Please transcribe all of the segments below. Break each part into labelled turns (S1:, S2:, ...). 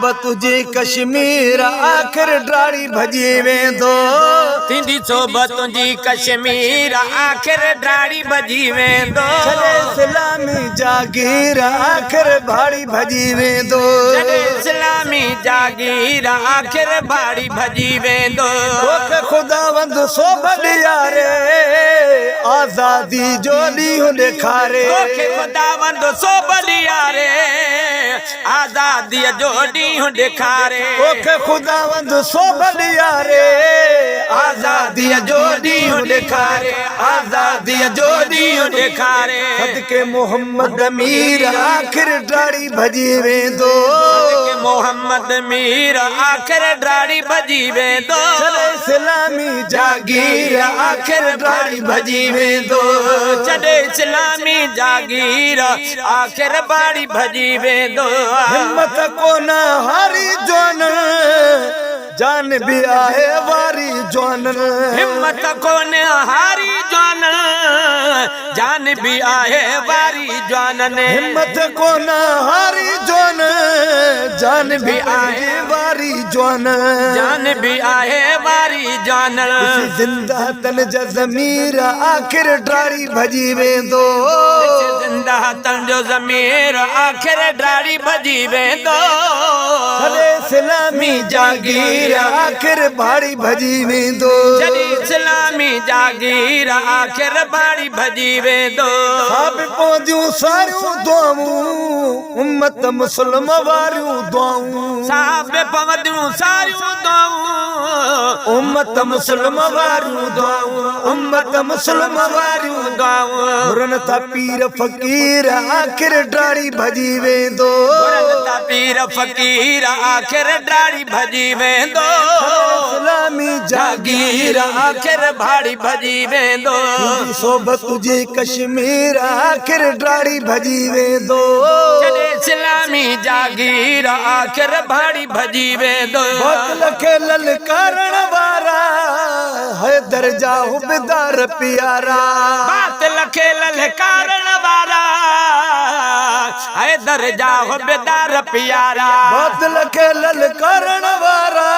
S1: सोबत तुझी कश्मीर आखिर ड्राड़ी भजी वेंदो।
S2: तुंहिंजी सोबत तुंहिंजी कश्मीर आखिर ड्राड़ी भजी वेंदो।
S1: छॾे इस्लामी जागीर आखिर भाड़ी भजी वेंदो।
S2: छॾे इस्लामी जागीर आखिर भाड़ी भजी वेंदो।
S1: तोखे खुदावंद सोबत यारे आज़ादी जो ॾींहुं ॾेखारे।
S2: तोखे खुदावंद सोबत यारे आज़ादीअ जो ॾींहुं ॾेखारे।
S1: तोखे खुदावंद सोबत यारे आज़ादीअ जो ॾींहुं ॾेखारे।
S2: आज़ादीअ जो ॾींहुं ॾेखारे।
S1: सदके मोहम्मद मीर आखिर ड्राड़ी भजी वेंदो।
S2: सदके मोहम्मद मीर आखिर ड्राड़ी भजी वेंदो।
S1: छॾे इस्लामी जागीर आखिर ड्राड़ी भजी वेंदो।
S2: छॾे इस्लामी जागीर आखिर बाड़ी भजी वेंदो।
S1: हिम्मत कोन हारी जोन जान भी आहे वारी जोन।
S2: हिम्मत कोन हारी जोन जान भी आहे वारी जोन।
S1: हिम्मत कोन हारी जोन जान भी आहे वारी जोन।
S2: जान भी आहे वारी जोन।
S1: जिंदा तन जा ज़मीर आखिर ड्राड़ी भजी वेंदो।
S2: जिंदा तन जो ज़मीर आखिर ड्राड़ी भजी वेंदो।
S1: छॾे इस्लामी जागीर आखिर भाड़ी भजी वेंदो।
S2: छॾे इस्लामी जागीर आखिर भाड़ी भजी वेंदो।
S1: साब पहुंदियूं सारियूं दुआऊं उम्मत मुस्लिम वारियूं दुआऊं।
S2: साब पवंदियूं सारियूं दुआऊं
S1: उम्मत मुस्लिम वारियूं दुआऊं। उम्मत मुस्लिम वारियूं
S2: दुआऊं।
S1: घुरन था पीर फ़कीर आखिर ड्राड़ी भजी वेंदो।
S2: घुरन था पीर फ़कीर आखिर ड्राड़ी भजी वेंदो।
S1: इस्लामी
S2: जागीर आखिर भाड़ी भजी वेंदो।
S1: सोबत तुझी कश्मीर आखिर ड्राड़ी भजी वेंदो।
S2: छॾे इस्लामी जागीर आखिर भाड़ी भजी वेंदो।
S1: बातिल खे ललकारण वारा हैदर जा हुबदार प्यारा।
S2: बातिल खे ललकारण वारा हैदर जा हुबदार प्यारा।
S1: बातिल खे ललकारण वारा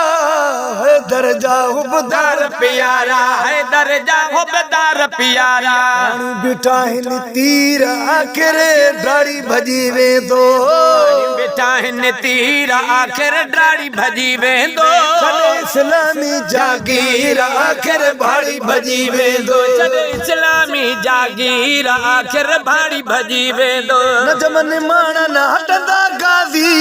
S1: हैदर जा हुबदार
S2: प्यारा। हैदर जा हुबदार प्यारा।
S1: बिठा हिन तीर आखिर ड्राड़ी भजी वेंदो।
S2: बिठा हिन तीर आखिर ड्राड़ी भजी वेंदो।
S1: छॾे इस्लामी जागीर आखिर भाड़ी भजी वेंदो।
S2: छॾे इस्लामी जागीर आखिर भाड़ी भजी वेंदो।
S1: नजमन माणन हटंदा गाज़ी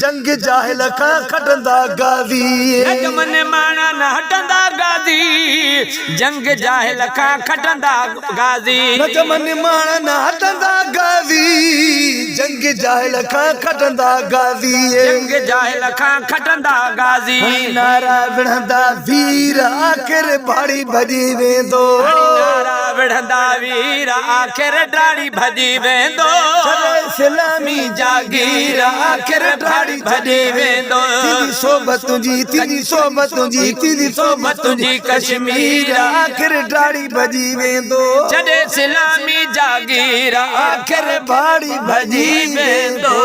S1: जंग जाहिल खां खटंदा गाज़ी।
S2: नजमन माणन हटंदा गाज़ी जंग जाहिल खां खटंदा गाज़ी।
S1: नजमन माणन हटंदा गाज़ी जंग जाहिल खां खटंदा गाज़ी।
S2: जंग जाहिल खां खटंदा गाज़ी।
S1: नारा विढ़ंदा वीर आखिर भाड़ी भजी वेंदो।
S2: नारा विढ़ंदा वीर आखिर ड्राड़ी भजी वेंदो।
S1: छॾे इस्लामी
S2: जागीर आखिर ड्राड़ी भजी वेंदो।
S1: तुझी सोबत तुझी तुझी सोबत तुझी तुझी सोबत तुझी कश्मीर आखिर ड्राड़ी भजी वेंदो।
S2: छॾे इस्लामी जागीर आखिर
S1: भाड़ी भजी वेंदो।